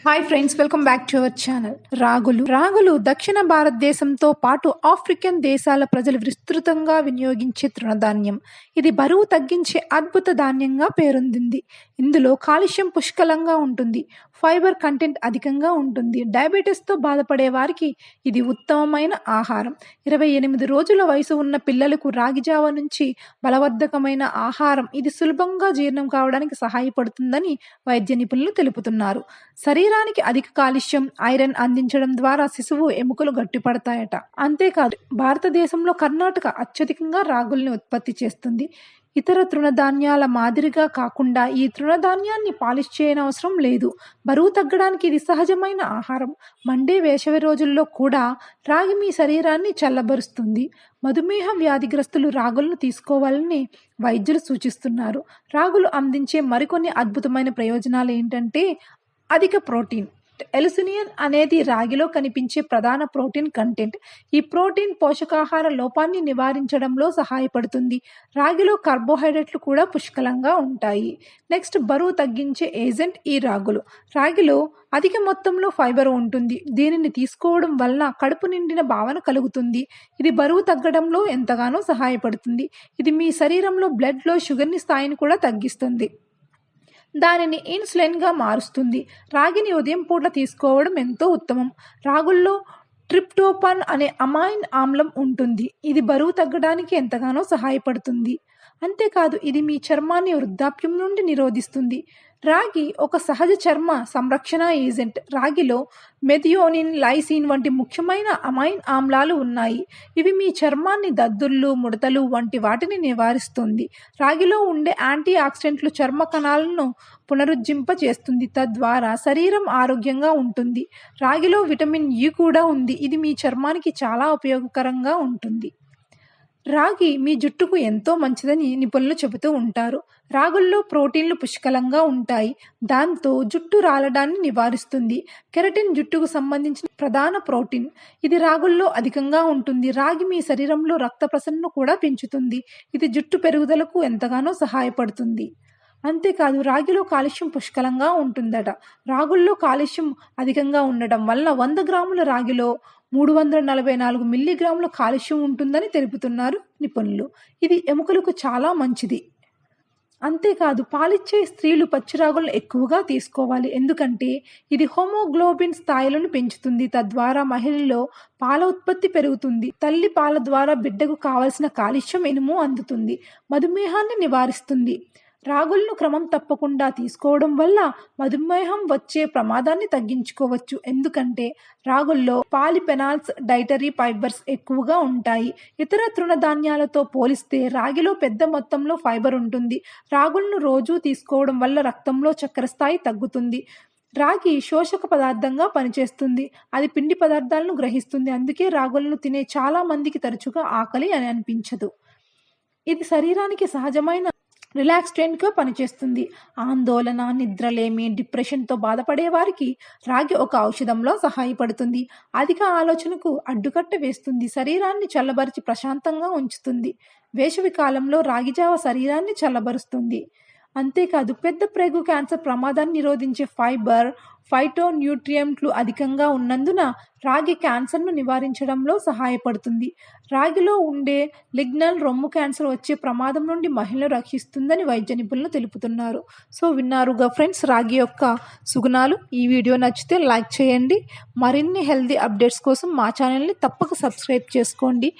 Hi friends, welcome back to our channel. రాగులు దక్షిణ భారతదేశంతో పాటు ఆఫ్రికన్ దేశాల ప్రజలు విస్తృతంగా వినియోగించే తృణధాన్యం. ఇది బరువు తగ్గించే అద్భుత ధాన్యంగా పేరొందింది. ఇందులో కాల్షియం పుష్కలంగా ఉంటుంది, ఫైబర్ కంటెంట్ అధికంగా ఉంటుంది. డయాబెటీస్తో బాధపడే వారికి ఇది ఉత్తమమైన ఆహారం. 28 రోజుల వయసు ఉన్న పిల్లలకు రాగి జావ నుంచి బలవర్ధకమైన ఆహారం. ఇది సులభంగా జీర్ణం కావడానికి సహాయపడుతుందని వైద్య నిపుణులు తెలుపుతున్నారు. శరీరానికి అధిక కాల్షియం, ఐరన్ అందించడం ద్వారా శిశువు ఎముకలు గట్టిపడతాయట. అంతేకాదు, భారతదేశంలో కర్ణాటక అత్యధికంగా రాగుల్ని ఉత్పత్తి చేస్తుంది. ఇతర తృణధాన్యాల మాదిరిగా కాకుండా ఈ తృణధాన్యాన్ని పాలిష్ చేయనవసరం లేదు. బరువు తగ్గడానికి ఇది సహజమైన ఆహారం. మండే వేసవి రోజుల్లో కూడా రాగి మీ శరీరాన్ని చల్లబరుస్తుంది. మధుమేహ వ్యాధిగ్రస్తులు రాగులను తీసుకోవాలని వైద్యులు సూచిస్తున్నారు. రాగులు అందించే మరికొన్ని అద్భుతమైన ప్రయోజనాలు ఏంటంటే అధిక ప్రోటీన్. ఎలిసినియన్ అనేది రాగిలో కనిపించే ప్రధాన ప్రోటీన్ కంటెంట్. ఈ ప్రోటీన్ పోషకాహార లోపాన్ని నివారించడంలో సహాయపడుతుంది. రాగిలో కార్బోహైడ్రేట్లు కూడా పుష్కలంగా ఉంటాయి. నెక్స్ట్, బరువు తగ్గించే ఏజెంట్ ఈ రాగులు. రాగిలో అధిక మొత్తంలో ఫైబర్ ఉంటుంది. దీనిని తీసుకోవడం వలన కడుపు నిండిన భావన కలుగుతుంది. ఇది బరువు తగ్గడంలో ఎంతగానో సహాయపడుతుంది. ఇది మీ శరీరంలో బ్లడ్లో షుగర్ని స్థాయిని కూడా తగ్గిస్తుంది. దానిని ఇన్సులిన్గా మారుస్తుంది. రాగిని ఉదయం పూట తీసుకోవడం ఎంతో ఉత్తమం. రాగుల్లో ట్రిప్టోఫాన్ అనే అమైనో ఆమ్లం ఉంటుంది. ఇది బరువు తగ్గడానికి ఎంతగానో సహాయపడుతుంది. అంతేకాదు, ఇది మీ చర్మాన్ని వృద్ధాప్యం నుండి నిరోధిస్తుంది. రాగి ఒక సహజ చర్మ సంరక్షణ ఏజెంట్. రాగిలో మెథియోనిన్, లైసిన్ వంటి ముఖ్యమైన అమైనో ఆమ్లాలు ఉన్నాయి. ఇవి మీ చర్మాన్ని దద్దుర్లు, ముడతలు వంటి వాటిని నివారిస్తుంది. రాగిలో ఉండే యాంటీ ఆక్సిడెంట్లు చర్మ కణాలను పునరుజ్జింప చేస్తుంది. తద్వారా శరీరం ఆరోగ్యంగా ఉంటుంది. రాగిలో విటమిన్ ఇ కూడా ఉంది. ఇది మీ చర్మానికి చాలా ఉపయోగకరంగా ఉంటుంది. రాగి మీ జుట్టుకు ఎంతో మంచిదని నిపుణులు చెబుతూ ఉంటారు. రాగుల్లో ప్రోటీన్లు పుష్కలంగా ఉంటాయి. దాంతో జుట్టు రాలడాన్ని నివారిస్తుంది. కెరటిన్ జుట్టుకు సంబంధించిన ప్రధాన ప్రోటీన్. ఇది రాగుల్లో అధికంగా ఉంటుంది. రాగి మీ శరీరంలో రక్త ప్రసరణను కూడా పెంచుతుంది. ఇది జుట్టు పెరుగుదలకు ఎంతగానో సహాయపడుతుంది. అంతేకాదు, రాగిలో కాల్షియం పుష్కలంగా ఉంటుందట. రాగుల్లో కాల్షియం అధికంగా ఉండడం వల్ల 100 గ్రాముల రాగిలో 344 మిల్లీగ్రాముల కాల్షియం ఉంటుందని తెలుపుతున్నారు నిపుణులు. ఇది ఎముకలకు చాలా మంచిది. అంతేకాదు, పాలిచ్చే స్త్రీలు పచ్చిరాగులను ఎక్కువగా తీసుకోవాలి. ఎందుకంటే ఇది హోమోగ్లోబిన్ స్థాయిలను పెంచుతుంది. తద్వారా మహిళల్లో పాల ఉత్పత్తి పెరుగుతుంది. తల్లి పాల ద్వారా బిడ్డకు కావలసిన కాల్షియం, ఇనుము అందుతుంది. మధుమేహాన్ని నివారిస్తుంది. రాగులను క్రమం తప్పకుండా తీసుకోవడం వల్ల మధుమేహం వచ్చే ప్రమాదాన్ని తగ్గించుకోవచ్చు. ఎందుకంటే రాగుల్లో పాలిఫెనాల్స్, డైటరీ ఫైబర్స్ ఎక్కువగా ఉంటాయి. ఇతర తృణధాన్యాలతో పోలిస్తే రాగిలో పెద్ద మొత్తంలో ఫైబర్ ఉంటుంది. రాగులను రోజూ తీసుకోవడం వల్ల రక్తంలో చక్కెర స్థాయి తగ్గుతుంది. రాగి శోషక పదార్థంగా పనిచేస్తుంది. అది పిండి పదార్థాలను గ్రహిస్తుంది. అందుకే రాగులను తినే చాలా మందికి తరచుగా ఆకలి అని అనిపించదు. ఇది శరీరానికి సహజమైన రిలాక్స్టెంట్గా పనిచేస్తుంది. ఆందోళన, నిద్రలేమి, డిప్రెషన్తో బాధపడే వారికి రాగి ఒక ఔషధంలో సహాయపడుతుంది. అధిక ఆలోచనకు అడ్డుకట్ట వేస్తుంది. శరీరాన్ని చల్లబరిచి ప్రశాంతంగా ఉంచుతుంది. వేసవి కాలంలో రాగిజావ శరీరాన్ని చల్లబరుస్తుంది. అంతేకాదు, పెద్ద ప్రేగు క్యాన్సర్ ప్రమాదాన్ని నిరోధించే ఫైబర్, ఫైటోన్యూట్రియంట్లు అధికంగా ఉన్నందున రాగి క్యాన్సర్ను నివారించడంలో సహాయపడుతుంది. రాగిలో ఉండే లిగ్నల్ రొమ్ము క్యాన్సర్ వచ్చే ప్రమాదం నుండి మహిళలు రక్షిస్తుందని వైద్య నిపుణులు తెలుపుతున్నారు. సో విన్నారుగా ఫ్రెండ్స్, రాగి యొక్క సుగుణాలు. ఈ వీడియో నచ్చితే లైక్ చేయండి. మరిన్ని హెల్తీ అప్డేట్స్ కోసం మా ఛానల్ని తప్పక సబ్స్క్రైబ్ చేసుకోండి.